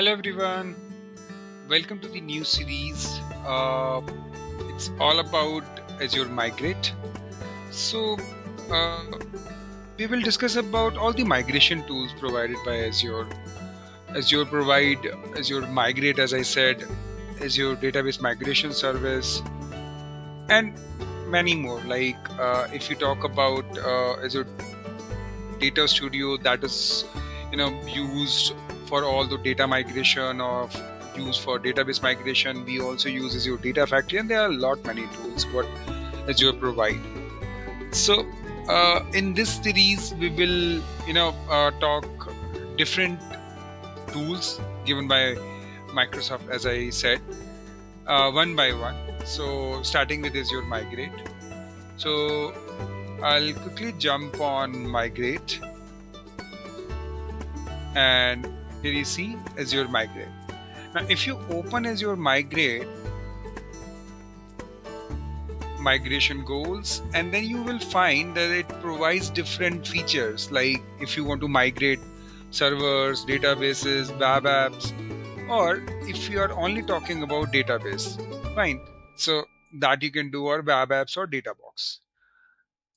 Hello everyone, welcome to the new series. It's all about Azure Migrate. So we will discuss about all the migration tools provided by Azure. Azure provide Azure Migrate, as I said, Azure Database Migration Service, and many more. Like if you talk about Azure Data Studio, that is used for all the data migration of use for database migration. We also use Azure Data Factory, and there are a lot many tools what Azure provide. So in this series we will talk different tools given by Microsoft, as I said, one by one. So starting with Azure Migrate. So I'll quickly jump on Migrate, and here you see Azure Migrate. Now if you open Azure Migrate, migration goals, and then you will find that it provides different features, like if you want to migrate servers, databases, web apps, or if you are only talking about database, fine, so that you can do, or web apps or data box.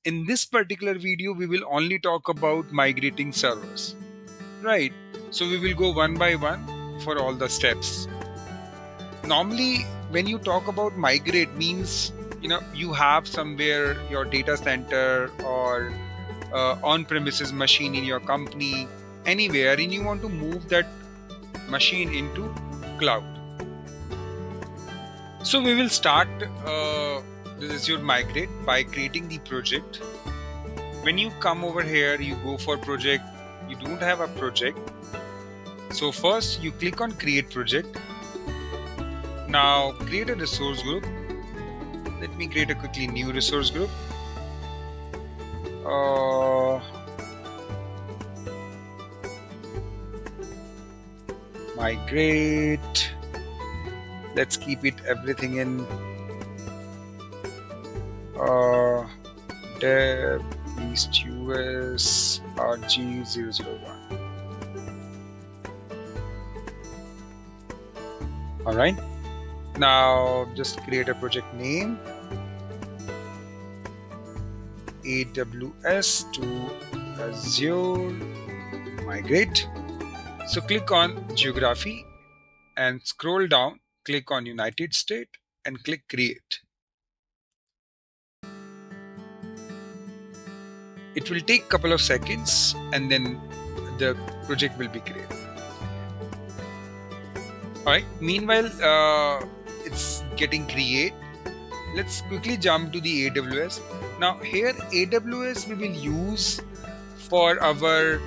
In this particular video we will only talk about migrating servers, right? So we will go one by one for all the steps. Normally when you talk about migrate, means you have somewhere your data center or on-premises machine in your company, anywhere, and you want to move that machine into cloud. So we will start this Azure Migrate by creating the project. When you come over here, you go for project, you don't have a project, so first you click on create project. Now create a resource group. Let me create a quickly new resource group. Migrate. Let's keep it everything in dev east US RG001. All right. Now just create a project name, AWS to Azure Migrate. So click on geography and scroll down, click on United States and click create. It will take a couple of seconds and then the project will be created. Alright, meanwhile it's getting create. Let's quickly jump to the AWS. Now here AWS we will use for our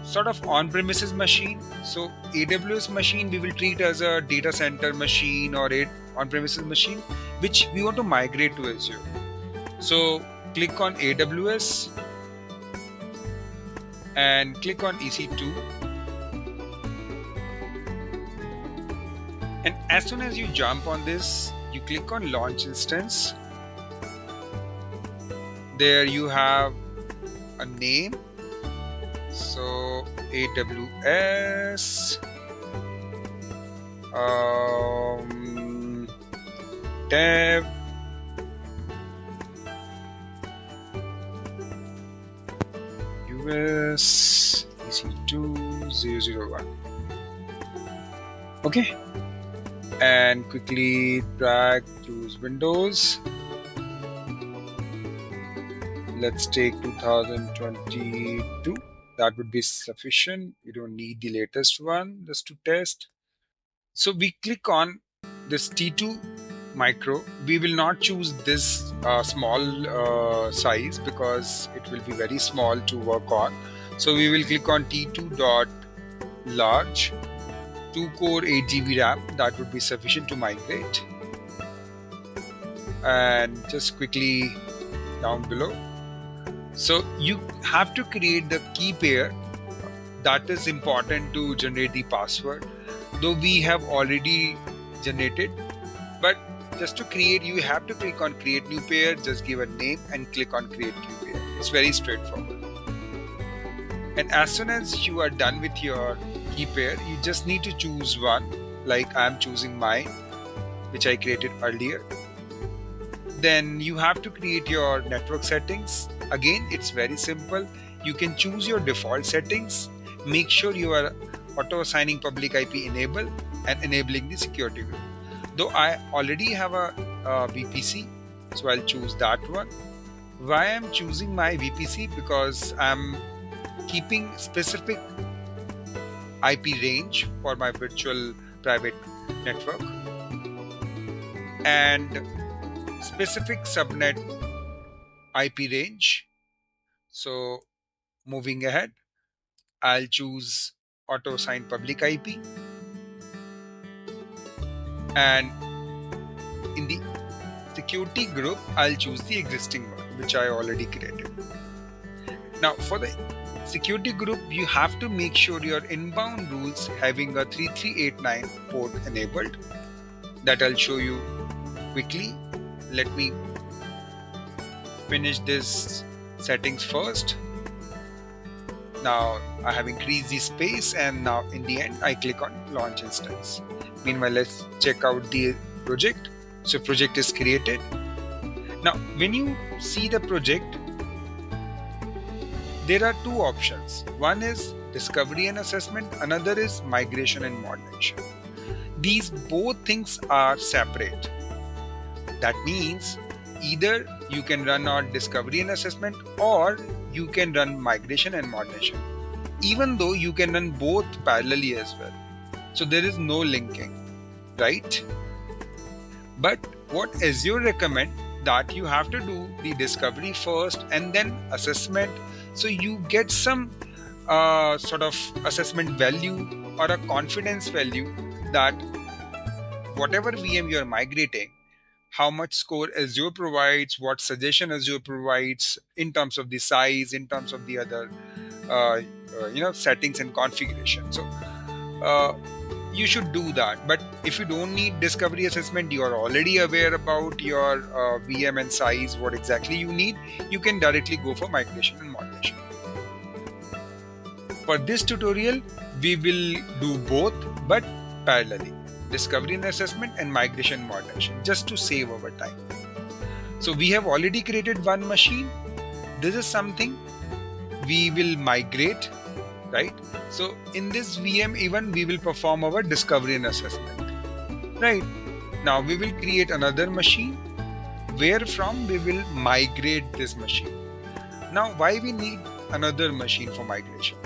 sort of on-premises machine. So AWS machine we will treat as a data center machine or a on-premises machine which we want to migrate to Azure. So click on AWS and click on EC2, and as soon as you jump on this, you click on launch instance. There you have a name, so AWS dev US EC2 001. Okay, and quickly drag, choose Windows. Let's take 2022. That would be sufficient. You don't need the latest one just to test. So we click on this T2 micro. We will not choose this small size because it will be very small to work on. So we will click on T2 dot large, 2 core 8 GB RAM. That would be sufficient to migrate. And just quickly down below. So you have to create the key pair. That is important to generate the password, though we have already generated, but just to create you have to click on create new pair, just give a name and click on create new pair. It's very straightforward. And as soon as you are done with your key pair. You just need to choose one, like I'm choosing mine, which I created earlier. Then you have to create your network settings. Again, it's very simple. You can choose your default settings. Make sure you are auto assigning public IP enable and enabling the security group. Though I already have a VPC, so I'll choose that one. Why I'm choosing my VPC? Because I'm keeping specific IP range for my virtual private network and specific subnet IP range. So moving ahead, I'll choose auto assign public IP, and in the security group I'll choose the existing one which I already created. Now for the security group, you have to make sure your inbound rules having a 3389 port enabled. That I'll show you quickly. Let me finish this settings first. Now I have increased the space, and now in the end I click on launch instance. Meanwhile, let's check out the project. So project is created. Now when you see the project, there are two options. One is discovery and assessment, another is migration and modernization. These both things are separate. That means either you can run on discovery and assessment, or you can run migration and modernization, even though you can run both parallelly as well. So there is no linking, right? But what Azure recommend, that you have to do the discovery first and then assessment, so you get some sort of assessment value or a confidence value that whatever VM you are migrating, how much score Azure provides, what suggestion Azure provides in terms of the size, in terms of the other settings and configuration. So you should do that. But if you don't need discovery assessment, you are already aware about your VM and size, what exactly you need, you can directly go for migration and modernization. For this tutorial, we will do both, but parallelly. Discovery and assessment and migration and modernization, just to save our time. So we have already created one machine. This is something we will migrate, right? So in this VM even we will perform our discovery and assessment, right? Now we will create another machine where from we will migrate this machine. Now why we need another machine for migration?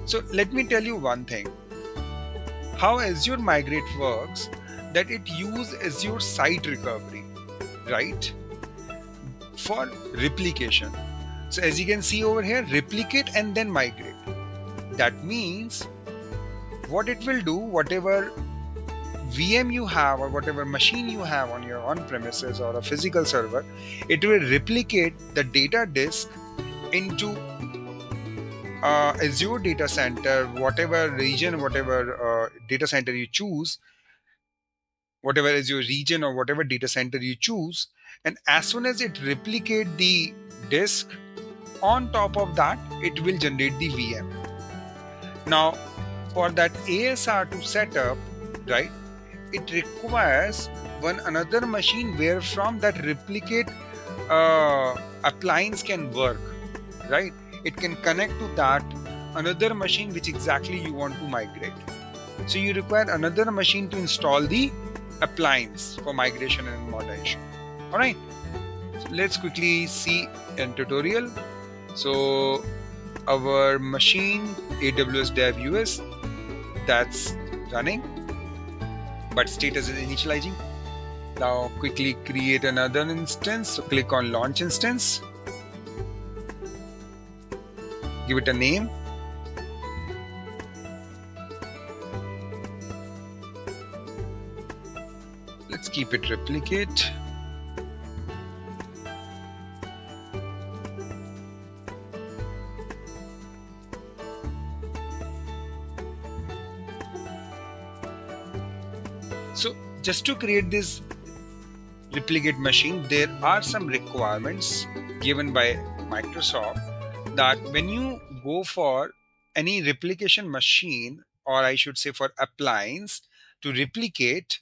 So let me tell you one thing. How Azure Migrate works, that it uses Azure site recovery, right, for replication. So as you can see over here, replicate and then migrate. That means what it will do, whatever VM you have or whatever machine you have on your on-premises or a physical server, it will replicate the data disk into Azure data center, whatever region, whatever data center you choose, whatever is your region or whatever data center you choose. And as soon as it replicate the disk, on top of that, it will generate the VM. Now, for that ASR to set up, right, it requires one another machine where from that replicate appliance can work, right? It can connect to that another machine which exactly you want to migrate. So you require another machine to install the appliance for migration and modernization. All right. So let's quickly see in tutorial. So our machine AWS Dev US, that's running, but status is initializing. Now quickly create another instance. So click on launch instance. Give it a name. Let's keep it replicate. So just to create this replicate machine, there are some requirements given by Microsoft that when you go for any replication machine or I should say for Appliance to replicate,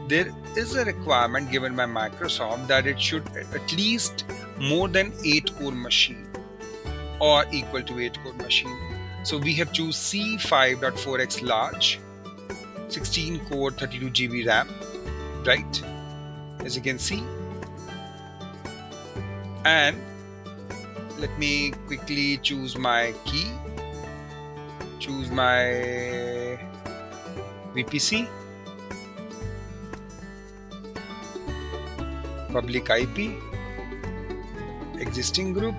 there is a requirement given by Microsoft that it should at least more than 8-core machine or equal to 8-core machine. So we have choose C5.4x large, 16-core 32 GB RAM, right? As you can see. And let me quickly choose my key, choose my VPC, public IP, existing group.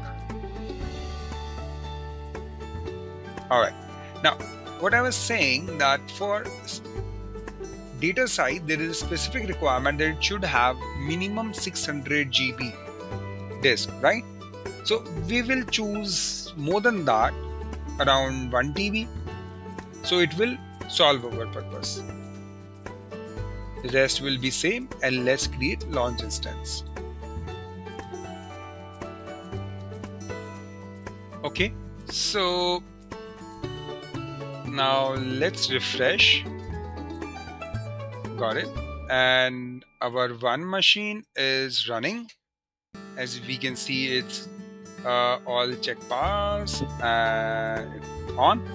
Alright, now what I was saying that for data side there is a specific requirement that it should have minimum 600 GB disk, right? So we will choose more than that, around 1 TB, so it will solve our purpose. The rest will be same, and let's create launch instance. Okay, so now let's refresh. Got it. And our one machine is running. As we can see, it's all check pass and on.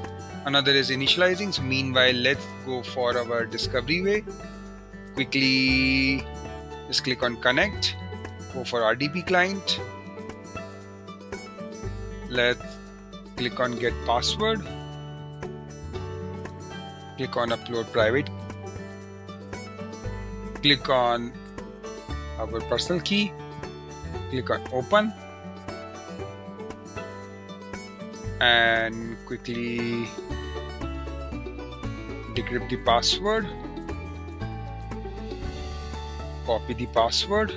Another is initializing. So meanwhile, let's go for our discovery way. Quickly just click on connect, go for RDP client. Let's click on get password, click on upload private, click on our personal key, click on open, and quickly decrypt the password, copy the password.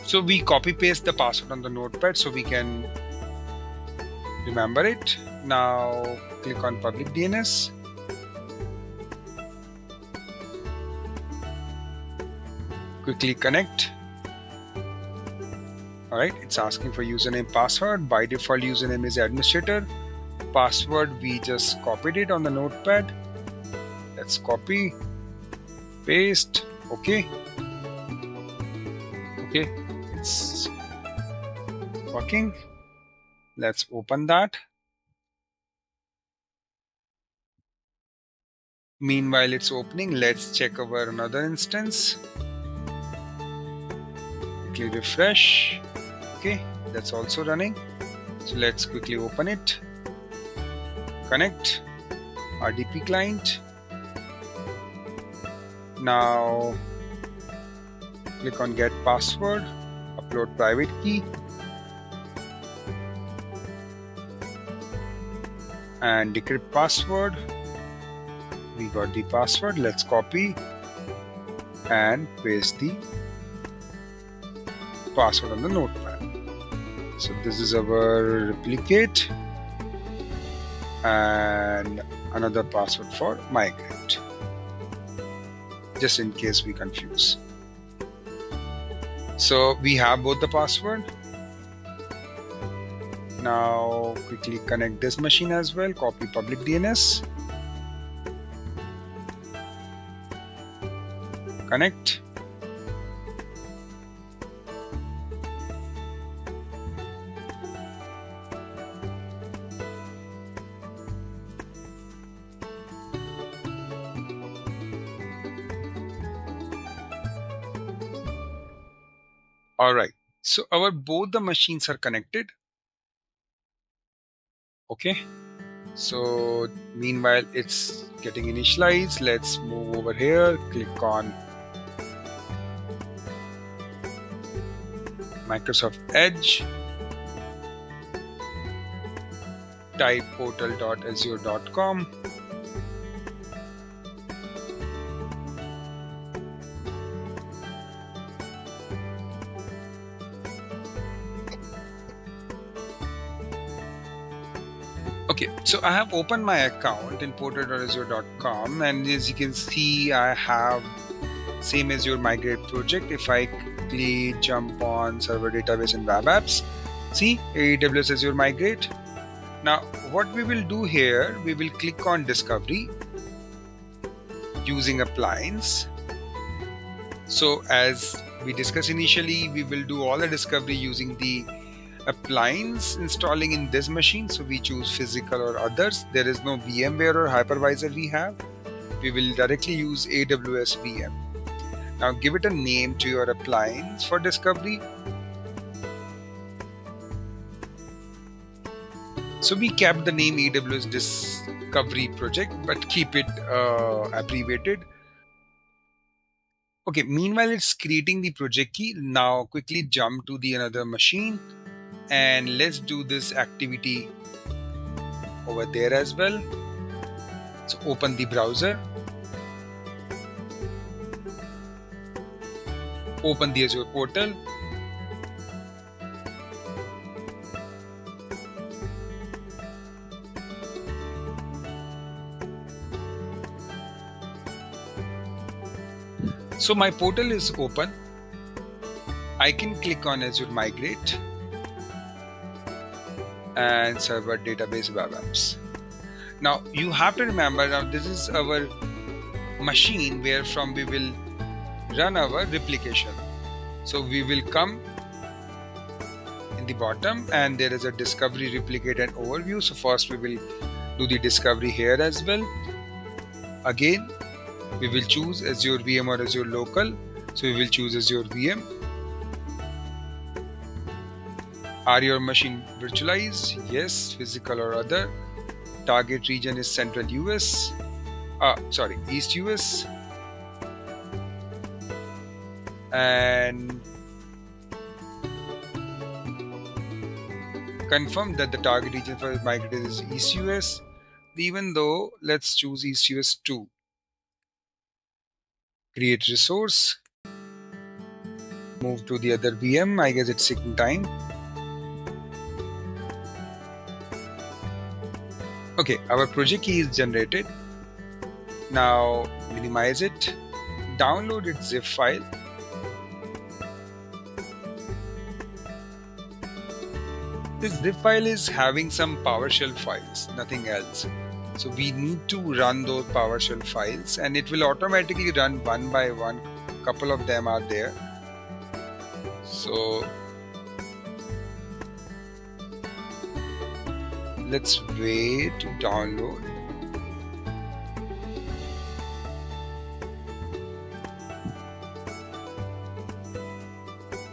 So we copy paste the password on the notepad so we can remember it. Now click on public DNS, quickly connect. Alright, it's asking for username, password. By default username is administrator. Password we just copied it on the notepad. Let's copy, paste. Okay, it's working. Let's open that. Meanwhile it's opening, let's check our another instance. Quickly refresh. Okay, that's also running. So let's quickly open it, connect, RDP client. Now click on get password, upload private key, and decrypt password. We got the password. Let's copy and paste the password on the notepad. So this is our replicate and another password for migrate, just in case we confuse. So we have both the password. Now quickly connect this machine as well, copy public DNS, connect. Alright, so our both the machines are connected. Okay, so meanwhile it's getting initialized. Let's move over here, click on Microsoft Edge, type portal.azure.com. Okay, so I have opened my account in portal.azure.com, and as you can see, I have same as your Migrate project. If I quickly jump on server database and web apps, see AWS Azure Migrate. Now what we will do here, we will click on discovery using Appliance. So as we discussed initially, we will do all the discovery using the Appliance installing in this machine. So we choose physical or others. There is no VMware or hypervisor we have. We will directly use AWS VM. Now give it a name to your appliance for discovery. So we kept the name AWS Discovery Project, but keep it abbreviated. Okay, meanwhile it's creating the project key. Now quickly jump to the another machine and let's do this activity over there as well. So open the browser, open the Azure portal, so my portal is open. I can click on Azure Migrate and server database web apps. Now you have to remember, now this is our machine where from we will run our replication. So we will come in the bottom and there is a discovery, replicate and overview. So first we will do the discovery here as well. Again we will choose Azure VM or Azure local. So we will choose Azure VM. Are your machine virtualized? Yes. Physical or other. Target region is Central US. East US. And confirm that the target region for Migrate is East US. Even though, let's choose East US 2. Create resource. Move to the other VM. I guess it's taking time. Okay, our project key is generated. Now minimize it. Download its zip file. This zip file is having some PowerShell files, nothing else. So we need to run those PowerShell files and it will automatically run one by one. Couple of them are there. So let's wait to download.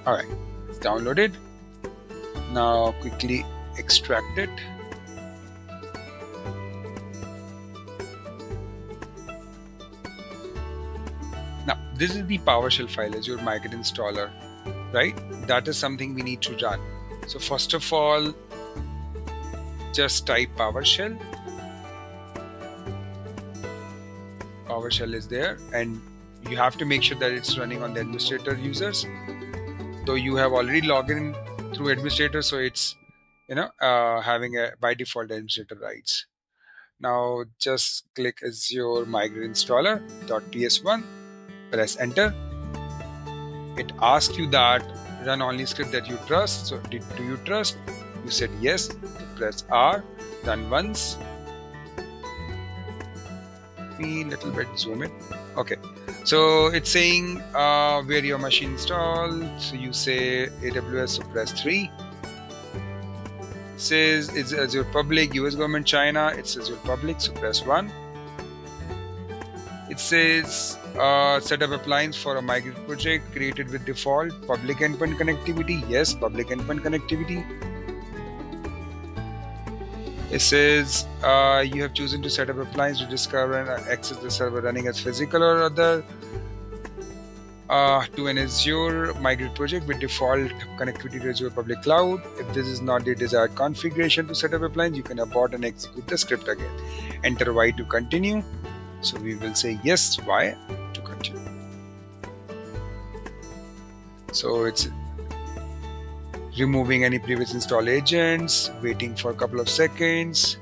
Alright, it's downloaded. Now quickly extract it. Now this is the PowerShell file, Azure Migrate installer, right? That is something we need to run. So first of all, just type PowerShell. PowerShell is there and you have to make sure that it's running on the administrator users. Though you have already logged in through administrator, so it's having a by default administrator rights. Now just click Azure Migrate installer .ps1, press enter. It asks you that run only script that you trust. So do you trust? You said yes. Press R, run once. Me little bit zoom in. Okay, so it's saying where your machine installed. So you say AWS, so press 3. It says it's Azure public, US government, China. It's Azure public, so press 1. It says set up appliance for a migrate project created with default public endpoint connectivity. Yes, public endpoint connectivity. It says you have chosen to set up appliance to discover and access the server running as physical or other to an Azure Migrate project with default connectivity to Azure Public Cloud. If this is not the desired configuration to set up appliance, you can abort and execute the script again. Enter Y to continue. So we will say yes, Y to continue. So it's removing any previous install agents, waiting for a couple of seconds.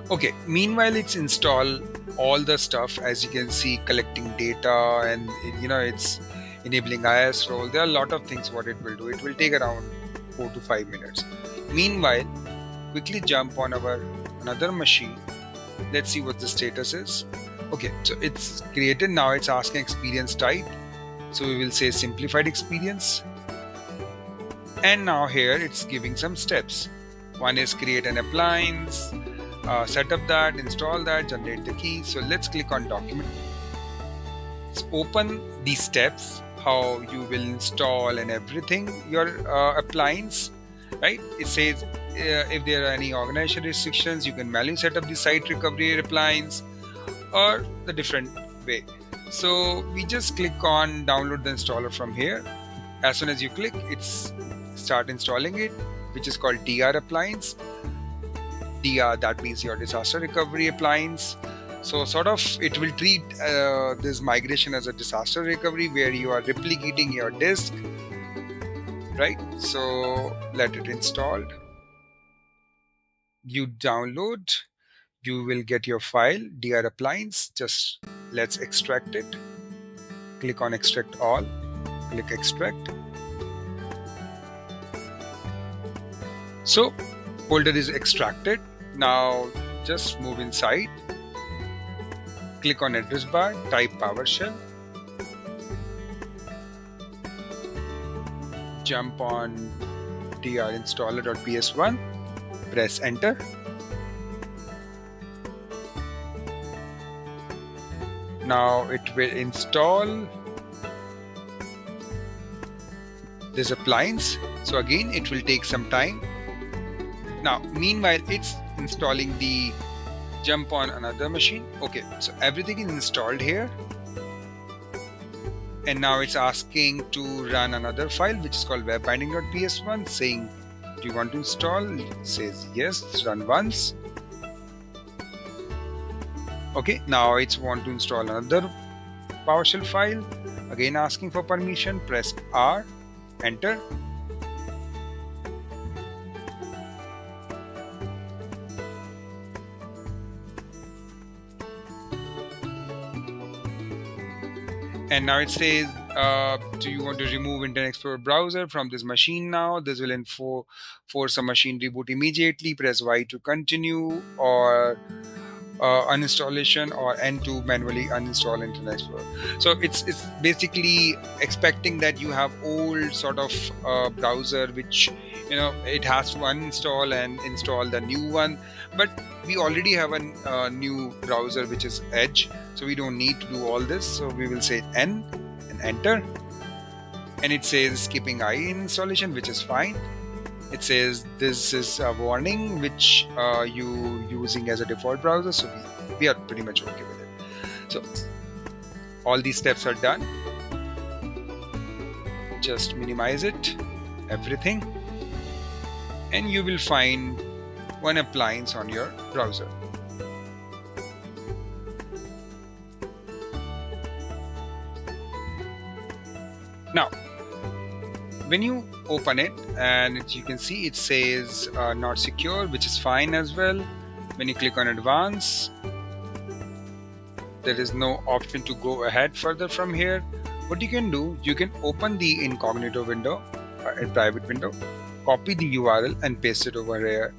Okay, meanwhile it's install all the stuff, as you can see, collecting data, and it's enabling IS role. There are a lot of things what it will do. It will take around 4 to 5 minutes. Meanwhile, quickly jump on our another machine. Let's see what the status is. Okay, so it's created. Now it's asking experience type, so we will say simplified experience. And now here it's giving some steps. One is create an appliance, set up that, install that, generate the key. So let's click on document. Let's open these steps, how you will install and everything your appliance, right? It says if there are any organization restrictions, you can manually set up the site recovery appliance or the different way. So we just click on download the installer from here. As soon as you click, it's start installing it, which is called Appliance. that means your disaster recovery appliance. So sort of it will treat this migration as a disaster recovery where you are replicating your disk, right? So let it installed. You download, you will get your file Appliance. Just let's extract it. Click on extract all, click extract. So folder is extracted. Now just move inside, click on address bar, type PowerShell, jump on DRInstaller.ps1, press enter. Now it will install this appliance. So again, it will take some time. Now, meanwhile, it's installing the jump on another machine. Okay, so everything is installed here. And now it's asking to run another file, which is called webbinding.ps1, saying, do you want to install? It says yes, run once. Okay, now it's want to install another PowerShell file. Again, asking for permission, press R, enter. And now it says, do you want to remove Internet Explorer browser from this machine now? This will force a machine reboot immediately. Press Y to continue, or uninstallation, or N to manually uninstall Internet Explorer. So it's basically expecting that you have old sort of browser, which it has to uninstall and install the new one. But we already have a new browser, which is Edge, so we don't need to do all this. So we will say N and enter, and it says skipping IE installation, which is fine. It says this is a warning which you using as a default browser, so we are pretty much okay with it. So all these steps are done. Just minimize it, everything, and you will find one appliance on your browser. Now, when you open it, and you can see it says not secure, which is fine as well. When you click on advanced, there is no option to go ahead further from here. What you can do, you can open the incognito window, a private window, copy the URL and paste it over here.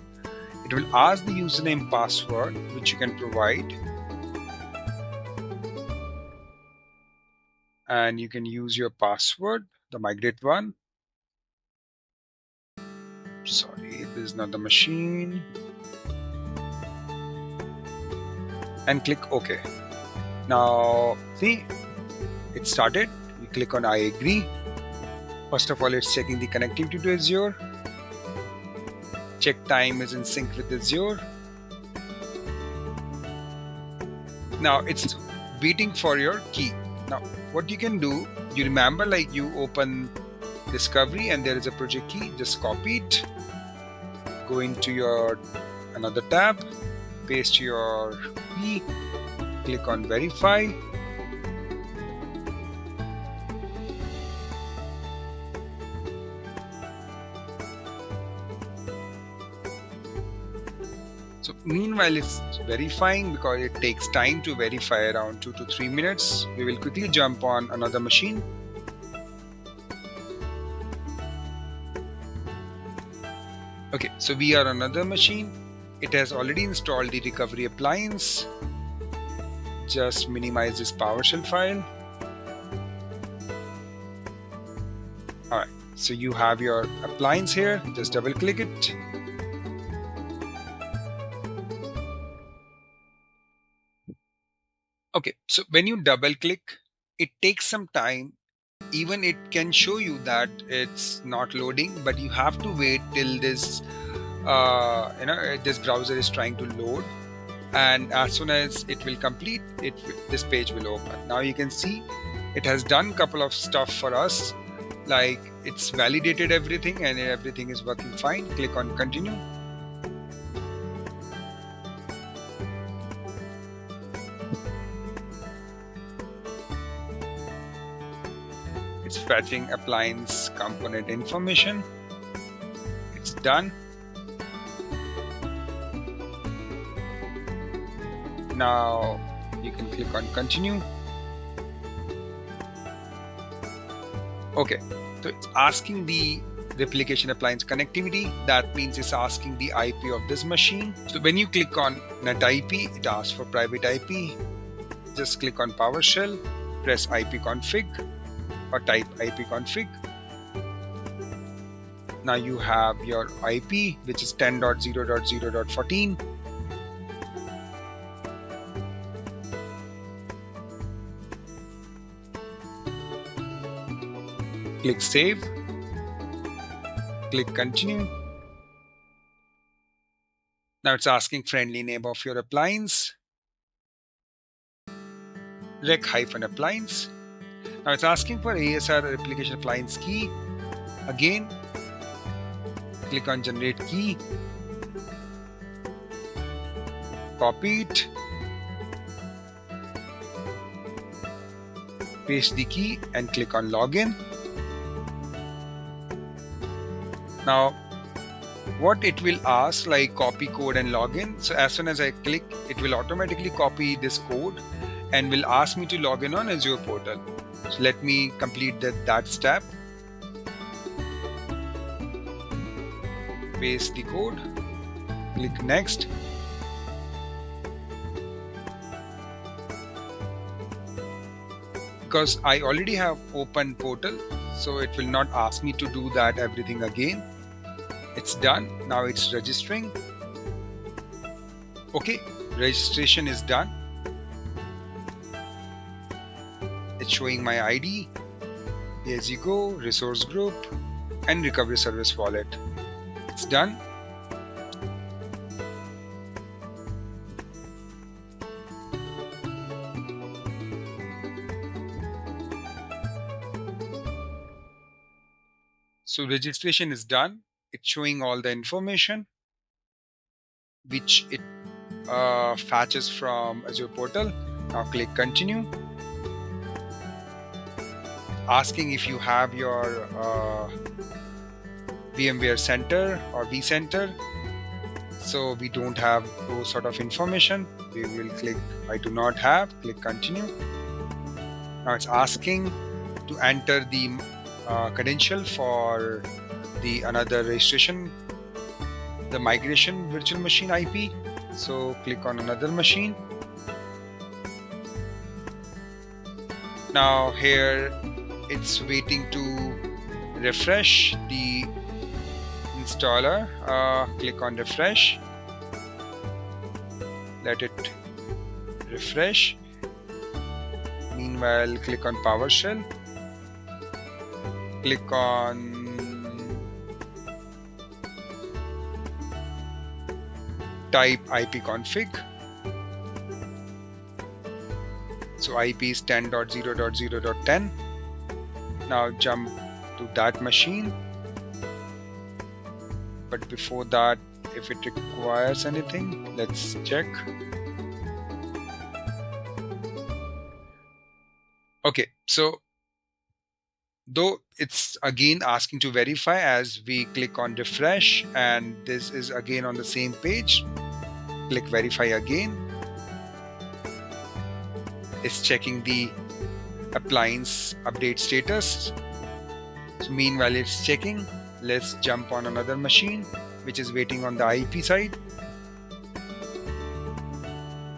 It will ask the username password, which you can provide, and you can use your password, the migrate one. Sorry, this is not the machine. And click OK. Now see, it started. We click on I agree. First of all, it's checking the connectivity to Azure. Check time is in sync with Azure. Now it's waiting for your key. Now what you can do, you remember, like you open discovery and there is a project key, just copy it, go into your another tab, paste your key, click on verify. So Meanwhile, it's verifying because it takes time to verify, around 2 to 3 minutes. We will quickly jump on another machine. Okay, so we are on another machine. It has already installed the recovery appliance. Just minimize this PowerShell file. Alright, so you have your appliance here. Just double click it. Okay, so when you double click, it takes some time. Even it can show you that it's not loading, but you have to wait till this this browser is trying to load, and as soon as it will complete it, this page will open. Now you can see it has done a couple of stuff for us, like it's validated everything and everything is working fine. Click on continue. It's fetching appliance component information. It's done. Now you can click on continue. Okay, so it's asking the replication appliance connectivity. That means it's asking the IP of this machine. So when you click on net IP, it asks for private IP. Just click on PowerShell, press IP config or type IP config. Now you have your IP, which is 10.0.0.14. Click save. Click continue. Now it's asking friendly name of your appliance. Rec-appliance. Now it's asking for ASR replication appliance key. Again, click on generate key. Copy it. Paste the key and click on login. Now, what it will ask, like copy code and login. So as soon as I click, it will automatically copy this code and will ask me to log in on Azure portal. So let me complete that step. Paste the code. Click next. Because I already have open portal, so it will not ask me to do that everything again. It's done. Now it's registering. Okay, registration is done. It's showing my ID, as you go, resource group, and recovery service wallet. It's done. So registration is done. It's showing all the information which it fetches from Azure portal. Now click continue. Asking if you have your VMware Center or vCenter. So we don't have those sort of information. We will click I do not have. Click continue. Now it's asking to enter the credential for the another registration, the migration virtual machine IP. So click on another machine. Now here it's waiting to refresh the installer. Click on refresh. Let it refresh. Meanwhile, click on PowerShell. Click on type IP config. So IP is 10.0.0.10. Now jump to that machine. But before that, if it requires anything, let's check. Okay, so though it's again asking to verify as we click on refresh, and this is again on the same page. Click verify again. It's checking the appliance update status. So meanwhile it's checking, let's jump on another machine which is waiting on the IP side.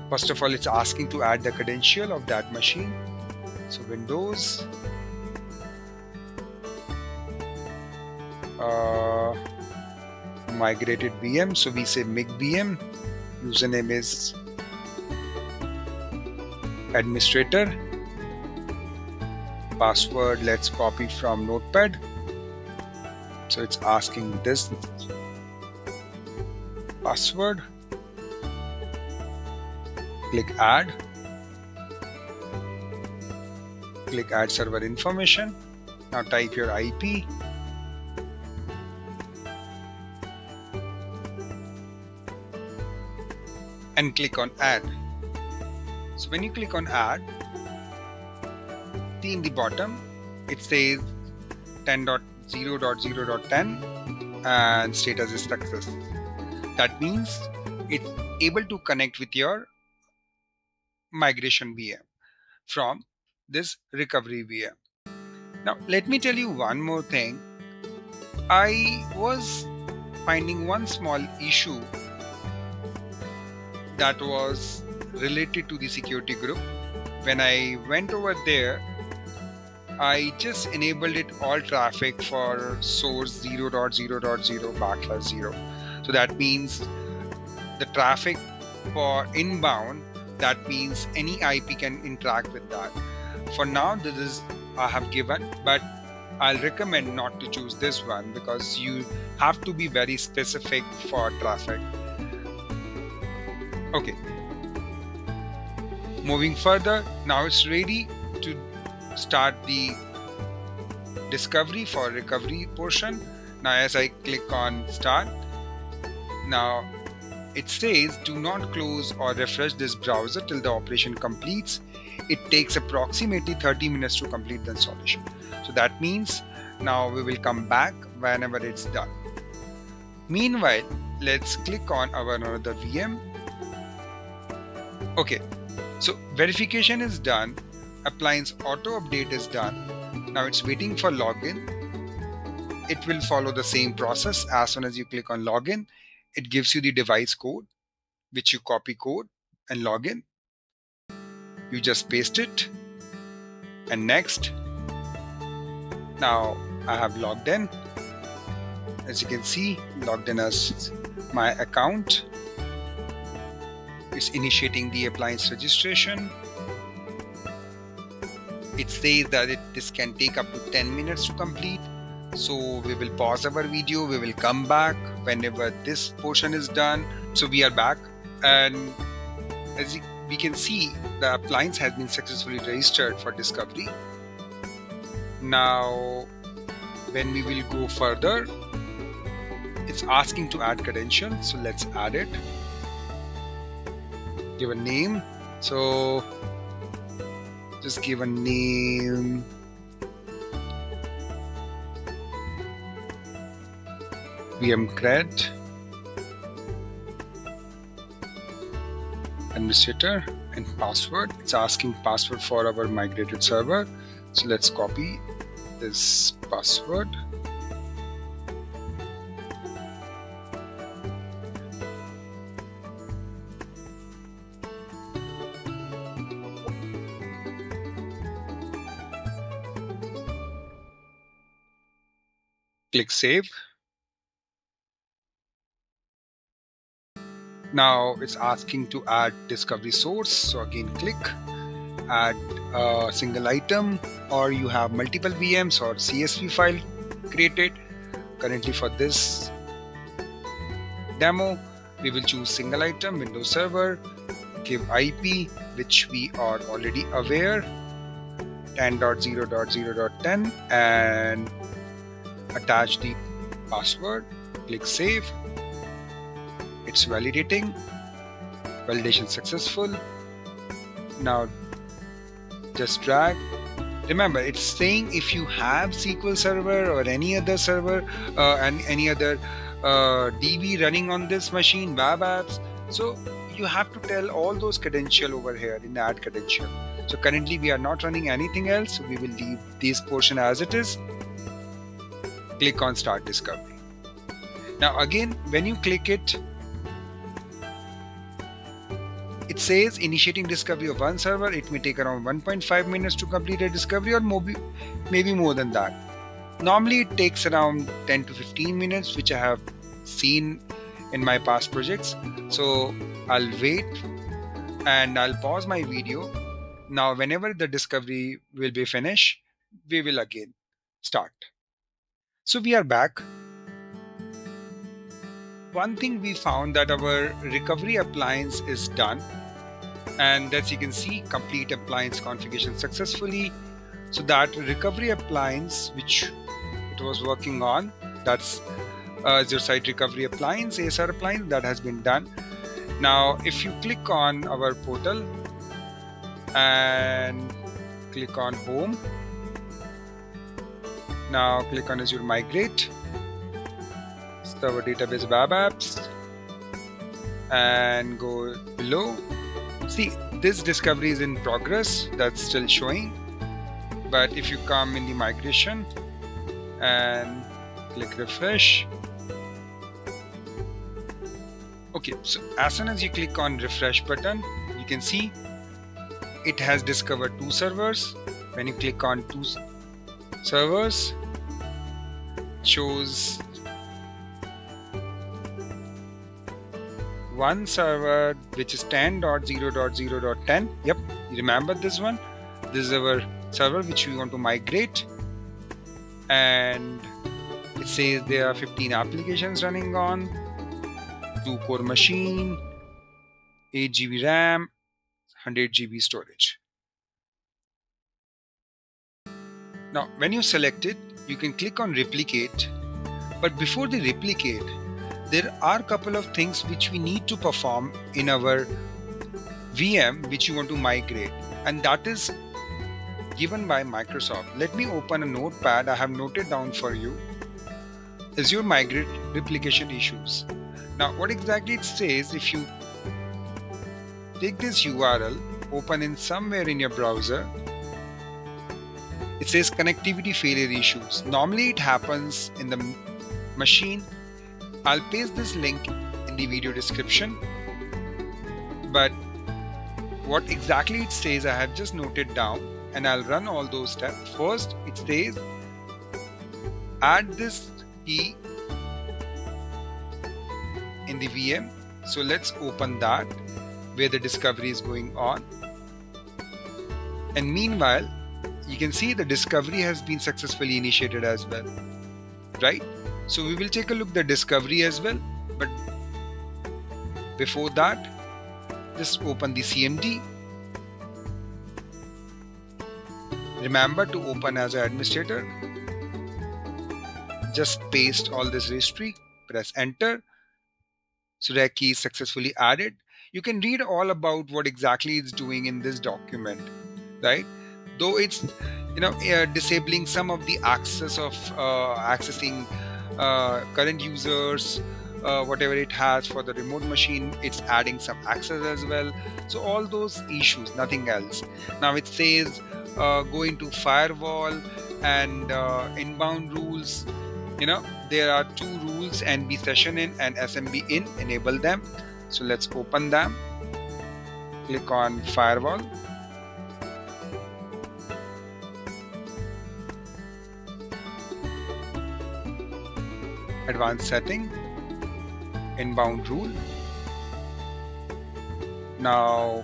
First of all, it's asking to add the credential of that machine. So Windows, migrated VM. So we say MIG VM. Username is administrator. Password, let's copy from Notepad. So it's asking this password. Click add. Click add server information. Now type your IP. And click on add. So when you click on add, see in the bottom it says 10.0.0.10 and status is success. That means it's able to connect with your migration VM from this recovery VM. Now let me tell you one more thing. I was finding one small issue that was related to the security group. When I went over there, I just enabled it all traffic for source 0.0.0/0. So that means the traffic for inbound, that means any IP can interact with that. For now, this is I have given, but I'll recommend not to choose this one because you have to be very specific for traffic. Okay. Moving further, now it's ready to start the discovery for recovery portion. Now as I click on start, now it says do not close or refresh this browser till the operation completes. It takes approximately 30 minutes to complete the installation. So that means now we will come back whenever it's done. Meanwhile, let's click on our another VM. Okay, so verification is done. Appliance auto update is done. Now it's waiting for login. It will follow the same process. As soon as you click on login, it gives you the device code, which you copy code and login. You just paste it and next. Now I have logged in. As you can see, logged in as my account. It's initiating the appliance registration. It says that this can take up to 10 minutes to complete. So we will pause our video. We will come back whenever this portion is done. So we are back, and as we can see, the appliance has been successfully registered for discovery. Now, when we will go further, it's asking to add credentials. So let's add it. Give a name. So just give a name. VM cred. Administrator and password. It's asking password for our migrated server. So let's copy this password. Click save. Now it's asking to add discovery source. So again, click add a single item, or you have multiple VMs or CSV file created. Currently for this demo, we will choose single item, Windows Server, give IP, which we are already aware, 10.0.0.10, and attach the password. Click save. It's validating. Validation successful. Now just drag. Remember, it's saying if you have SQL Server or any other server and any other DB running on this machine, web apps. So you have to tell all those credential over here in add credential. So currently we are not running anything else, so we will leave this portion as it is. Click on start discovery. Now again, when you click it, it says initiating discovery of one server. It may take around 1.5 minutes to complete a discovery, or maybe more than that. Normally it takes around 10 to 15 minutes, which I have seen in my past projects. So I'll wait and I'll pause my video. Now whenever the discovery will be finished, we will again start. So we are back. One thing we found that our recovery appliance is done, and as you can see, complete appliance configuration successfully. So that recovery appliance which it was working on, that's Azure Site Recovery Appliance, ASR appliance, that has been done. Now if you click on our portal and click on home, now click on Azure Migrate, server database web apps, and go below. See, this discovery is in progress, that's still showing. But if you come in the migration and click refresh, okay, so as soon as you click on refresh button, you can see it has discovered 2 servers. When you click on 2 servers, it shows one server which is 10.0.0.10. Yep, you remember this one. This is our server which we want to migrate, and it says there are 15 applications running on, 2 core machine, 8 GB RAM, 100 GB storage. Now when you select it, you can click on replicate, but before the replicate, there are a couple of things which we need to perform in our VM which you want to migrate, and that is given by Microsoft. Let me open a notepad. I have noted down for you Azure Migrate replication issues. Now what exactly it says, if you take this URL, open in somewhere in your browser, it says connectivity failure issues. Normally it happens in the machine. I'll paste this link in the video description, but what exactly it says I have just noted down, and I'll run all those steps. First, it says add this key in the VM. So let's open that where the discovery is going on. And meanwhile, you can see the discovery has been successfully initiated as well, right? So we will take a look at the discovery as well. But before that, just open the CMD. Remember to open as an administrator. Just paste all this registry, press enter. So that key is successfully added. You can read all about what exactly it's doing in this document, right? Though it's disabling some of the access of accessing current users, whatever it has for the remote machine, it's adding some access as well. So all those issues, nothing else. Now it says go into firewall and inbound rules. There are 2 rules, NB session in and SMB in. Enable them. So let's open them. Click on firewall. Advanced setting, inbound rule. Now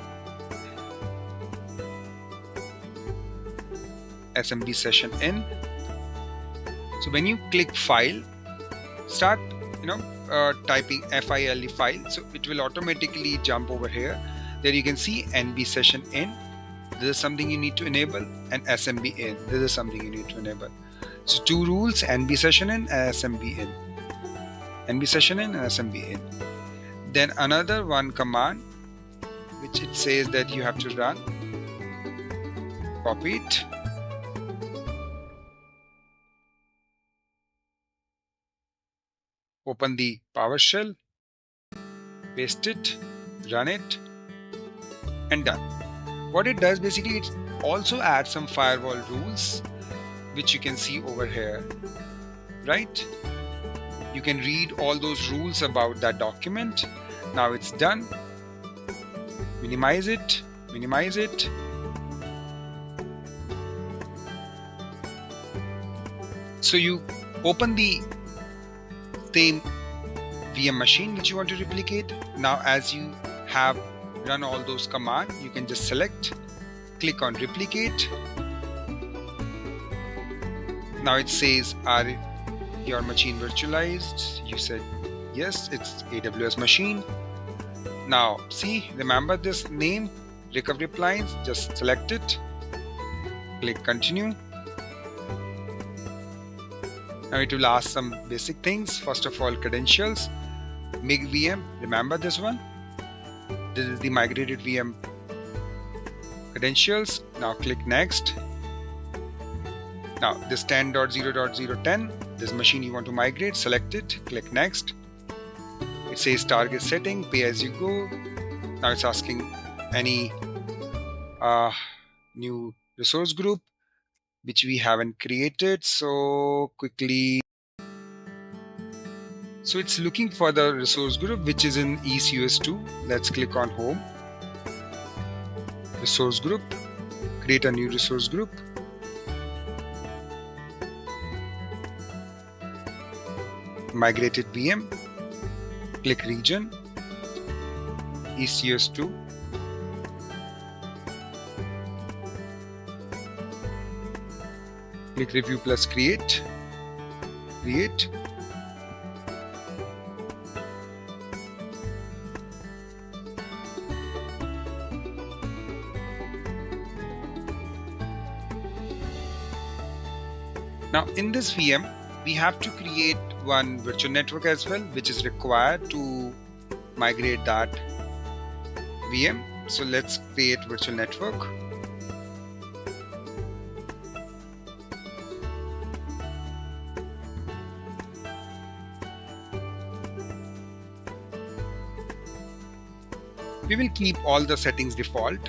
SMB session in. So when you click file, start typing file, so it will automatically jump over here. There you can see NB session in. This is something you need to enable, and SMB in. This is something you need to enable. So 2 rules, NB session in and SMB in. NB session in and SMB in. Then another one command which it says that you have to run. Copy it. Open the PowerShell, paste it, run it, and done. What it does basically, it also adds some firewall rules, which you can see over here, right? You can read all those rules about that document. Now it's done. Minimize it, minimize it. So you open the same VM machine which you want to replicate. Now as you have run all those commands, you can just select, click on replicate. Now it says, are your machine virtualized? You said yes, it's AWS machine. Now see, remember this name, recovery appliance, just select it, click continue. Now it will ask some basic things. First of all, credentials, MIG VM, remember this one. This is the migrated VM credentials. Now click next. Now this 10.0.010, this machine you want to migrate, select it, click next. It says target setting, pay as you go. Now it's asking any new resource group which we haven't created. So quickly, so it's looking for the resource group which is in EC2. Let's click on home, resource group, create a new resource group. Migrated VM, click region, EC2. Click review plus create, create. Now in this VM, we have to create one virtual network as well, which is required to migrate that VM. So let's create virtual network. We will keep all the settings default.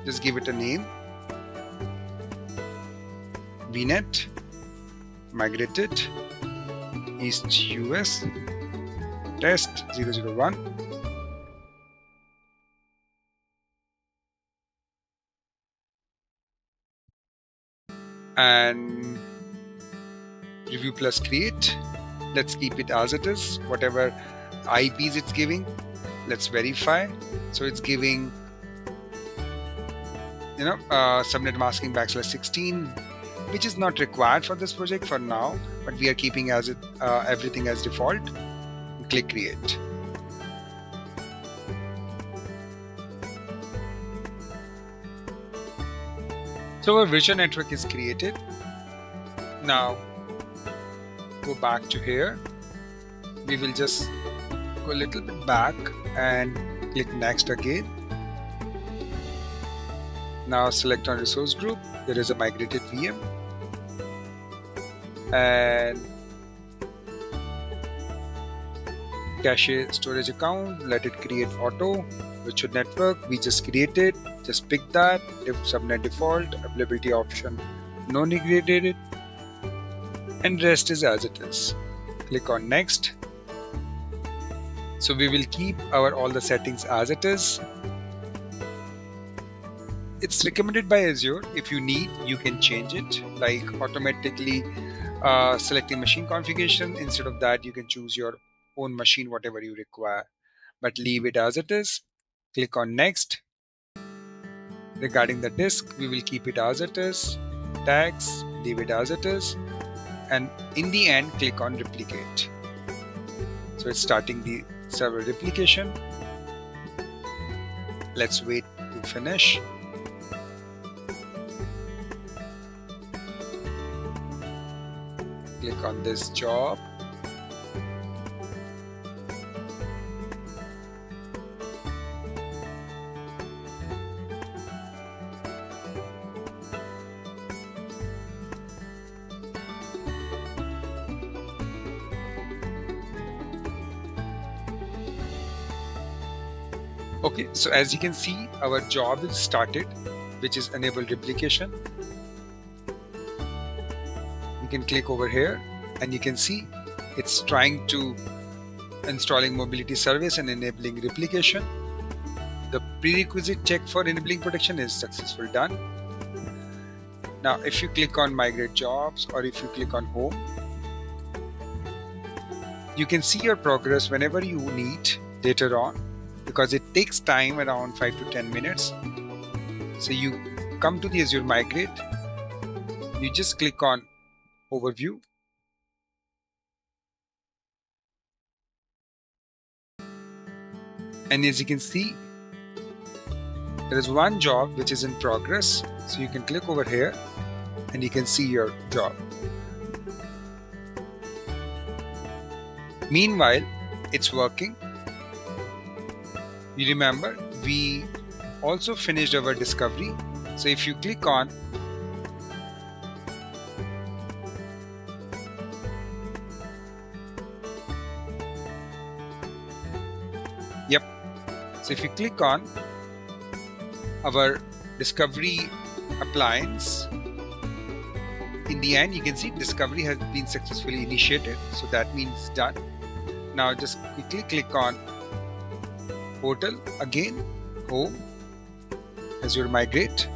Just give it a name. VNet, migrated, East US, test 001. And review plus create. Let's keep it as it is. Whatever IPs it's giving, let's verify. So it's giving, subnet masking /16, which is not required for this project for now, but we are keeping as it everything as default. Click create. So our virtual network is created. Now go back to here. We will just go a little bit back and click next again. Now select on resource group. There is a migrated VM. And cache storage account, let it create auto. Virtual network, we just created, just pick that. If subnet default, availability option, no negated, and rest is as it is. Click on next. So we will keep all the settings as it is. It's recommended by Azure. If you need, you can change it, like automatically selecting machine configuration. Instead of that, you can choose your own machine, whatever you require, but leave it as it is. Click on next. Regarding the disk, we will keep it as it is. Tags, leave it as it is. And in the end, click on replicate. So it's starting the server replication. Let's wait to finish. Click on this job. Okay, so as you can see, our job is started, which is enable replication. You can click over here and you can see it's trying to installing mobility service and enabling replication. The prerequisite check for enabling protection is successful done. Now, if you click on migrate jobs or if you click on home, you can see your progress whenever you need later on, because it takes time around 5 to 10 minutes. So you come to the Azure Migrate, you just click on overview. And as you can see, there is one job which is in progress. So you can click over here and you can see your job. Meanwhile, it's working. You remember, we also finished our discovery. So if you click on yep, so if you click on our discovery appliance, in the end you can see discovery has been successfully initiated, so that means done. Now just quickly click on portal again, home, Azure Migrate,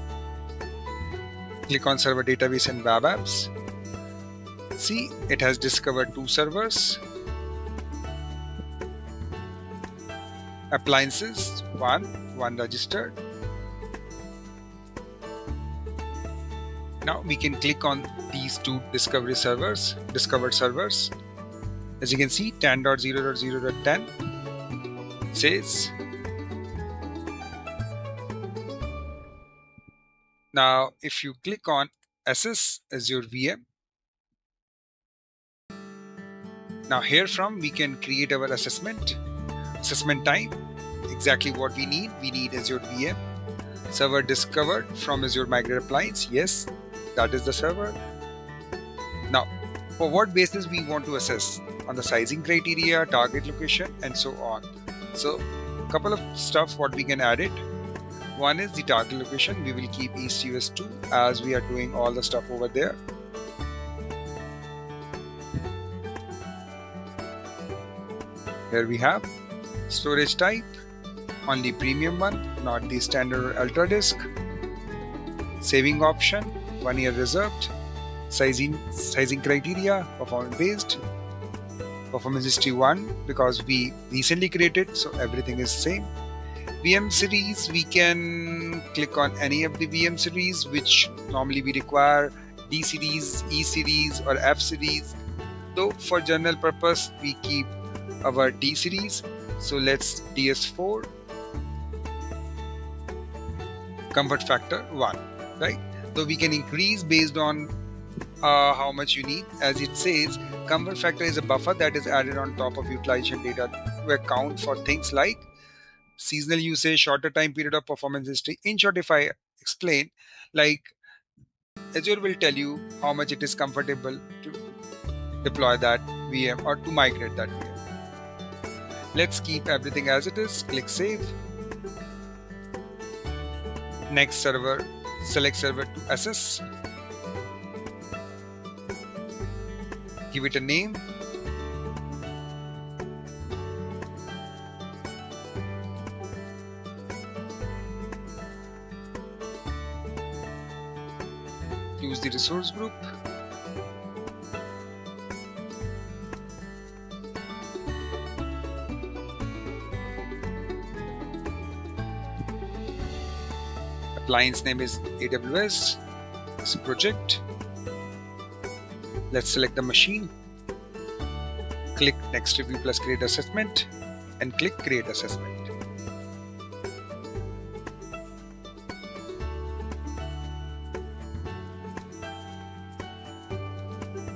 click on server database and web apps. See, it has discovered 2 servers, appliances, one registered. Now we can click on these 2 discovered servers. As you can see, 10.0.0.10 says. Now if you click on assess Azure VM, now here from we can create our assessment type, exactly what we need. We need Azure VM, server discovered from Azure Migrate Appliance. Yes, that is the server. Now, for what basis we want to assess? On the sizing criteria, target location, and so on. So, a couple of stuff what we can add it. One is the target location. We will keep East US 2 as we are doing all the stuff over there. Here we have storage type, only premium one, not the standard or ultra disk. Saving option, 1 year reserved. Sizing criteria, performance based. Performance history 1 because we recently created, so everything is same. VM series, we can click on any of the VM series which normally we require, D series, E series or F series. Though for general purpose we keep our D series. So let's DS4, comfort factor 1, right? So we can increase based on how much you need. As it says, comfort factor is a buffer that is added on top of utilization data to account for things like seasonal usage, shorter time period of performance history. In short, if I explain, like Azure will tell you how much it is comfortable to deploy that VM or to migrate that VM. Let's keep everything as it is. Click save. Next server, select server to assess. Give it a name. Use the resource group. Appliance name is AWS. It's a project. Let's select the machine. Click next review plus create assessment and click create assessment.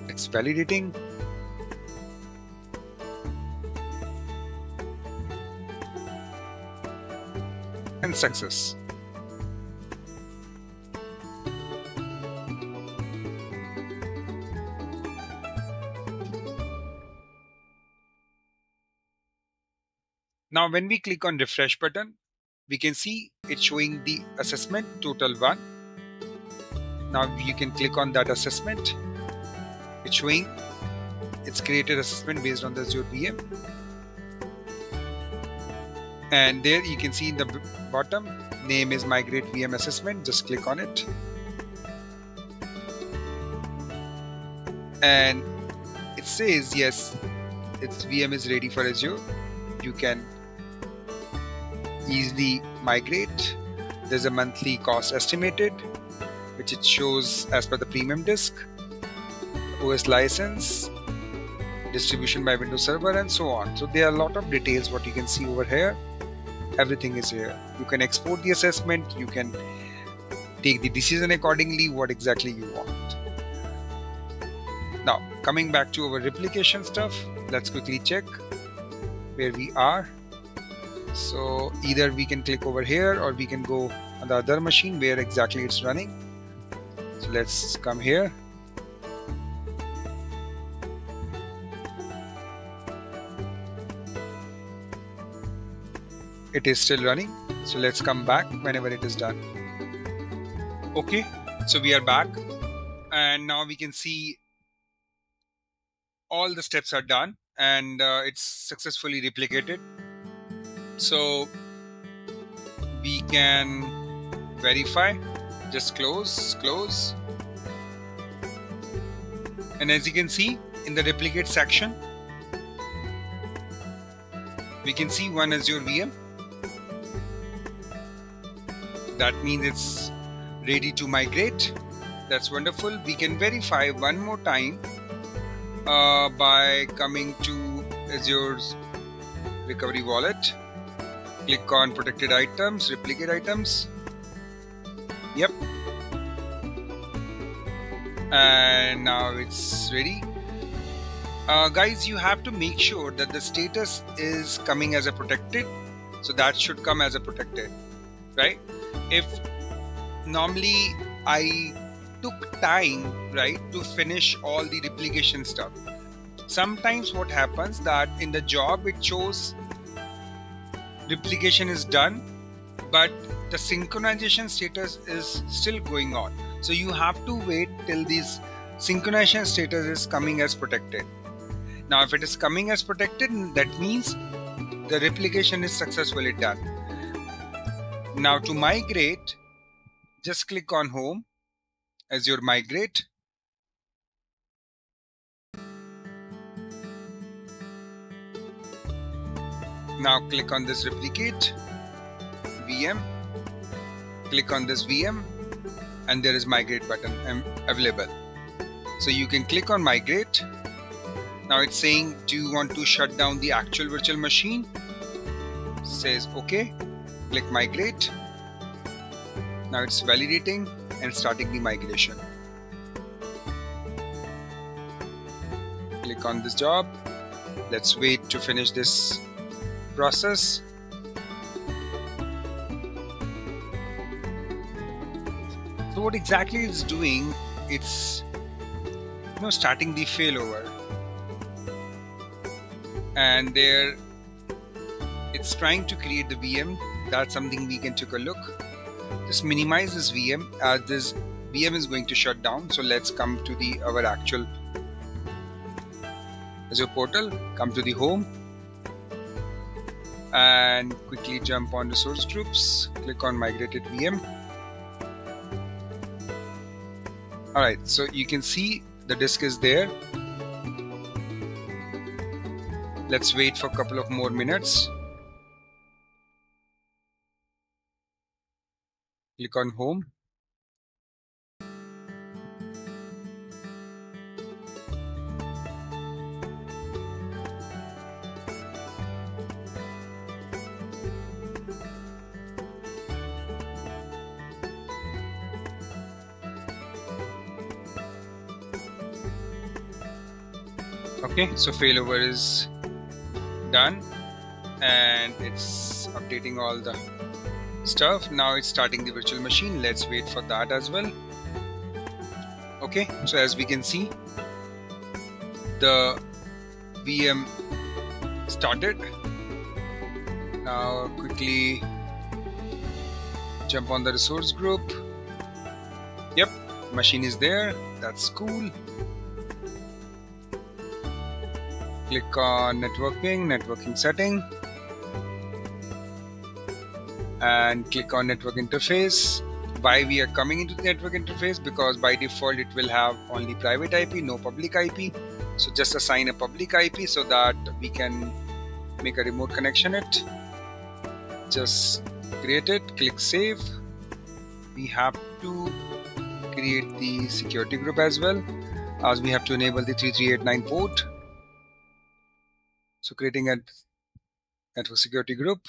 It's validating. And success. Now when we click on refresh button, we can see it's showing the assessment total 1. Now you can click on that assessment. It's showing it's created assessment based on the Azure VM. And there you can see in the bottom, name is Migrate VM Assessment. Just click on it. And it says, yes, its VM is ready for Azure. You can easily migrate. There's a monthly cost estimated, which it shows as per the premium disk, OS license, distribution by Windows Server, and so on. So there are a lot of details what you can see over here. Everything is here. You can export the assessment. You can take the decision accordingly, what exactly you want. Now, coming back to our replication stuff, let's quickly check where we are. So either we can click over here or we can go on the other machine where exactly it's running. So let's come here. It is still running. So let's come back whenever it is done. Okay, so we are back, and now we can see all the steps are done and it's successfully replicated. So we can verify, just close. And as you can see in the replicate section, we can see one Azure VM. That means it's ready to migrate. That's wonderful. We can verify one more time by coming to Azure's recovery wallet. Click on protected items, replicate items. Yep. And now it's ready. Guys, you have to make sure that the status is coming as a protected. So that should come as a protected, right? If normally I took time, right, to finish all the replication stuff. Sometimes what happens that in the job it shows replication is done, but the synchronization status is still going on. So you have to wait till this synchronization status is coming as protected. Now, if it is coming as protected, that means the replication is successfully done. Now to migrate, just click on Home, Azure Migrate. Now click on this replicate VM, click on this VM, and there is migrate button available. So you can click on migrate. Now it's saying, do you want to shut down the actual virtual machine? Says okay, click migrate. Now it's validating and starting the migration. Click on this job. Let's wait to finish this process. So what exactly it's doing, it's starting the failover, and there it's trying to create the VM. That's something we can take a look. Just minimize this VM as this VM is going to shut down. So let's come to our actual Azure portal, come to the home and quickly jump on resource groups, click on migrated VM. Alright, so you can see the disk is there. Let's wait for a couple of more minutes. Click on home. Okay, so failover is done and it's updating all the stuff. Now it's starting the virtual machine. Let's wait for that as well. Okay, so as we can see, the VM started. Now quickly Jump on the resource group. Yep, machine is there. That's cool. Click on networking setting, and click on network interface. Why we are coming into the network interface? Because by default it will have only private IP, no public IP. So just assign a public IP so that we can make a remote connection it. Just create it, click save. We have to create the security group as well, as we have to enable the 3389 port. So creating a network security group.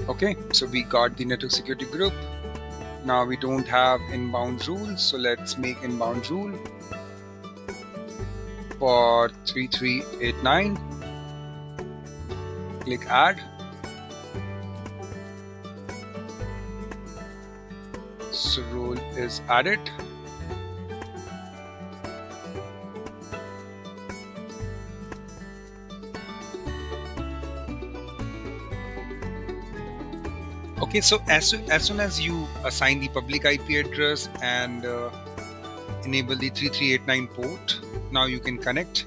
Okay, so we got the network security group. Now we don't have inbound rules, so let's make inbound rule for 3389. Click add. So rule is added. Okay, so as soon as you assign the public IP address and enable the 3389 port, now you can connect.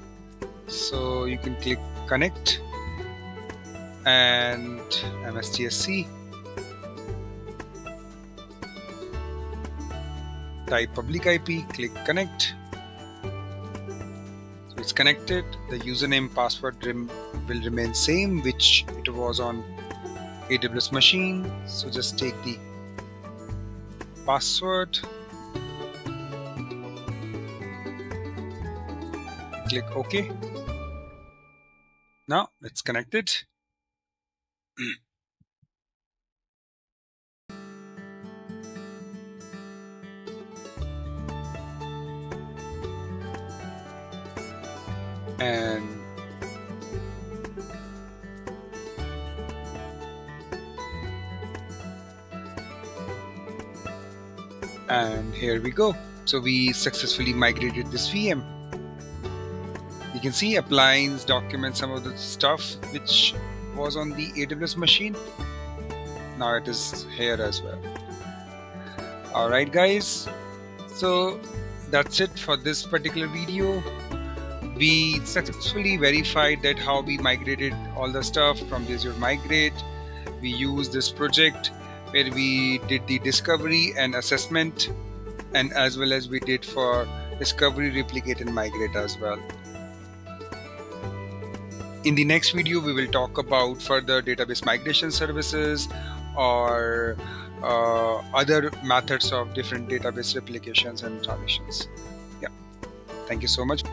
So you can click connect and MSTSC. Type public IP, click connect. So it's connected. The username password will remain same, which it was on AWS machine. So just take the password, click OK. Now it's connected. And here we go. So we successfully migrated this VM. You can see Appliance, documents, some of the stuff which was on the AWS machine. Now it is here as well. Alright guys, so that's it for this particular video. We successfully verified that how we migrated all the stuff from the Azure Migrate. We used this project where we did the discovery and assessment, and as well as we did for discovery, replicate and migrate as well. In the next video, we will talk about further database migration services or other methods of different database replications and transitions. Yeah, thank you so much.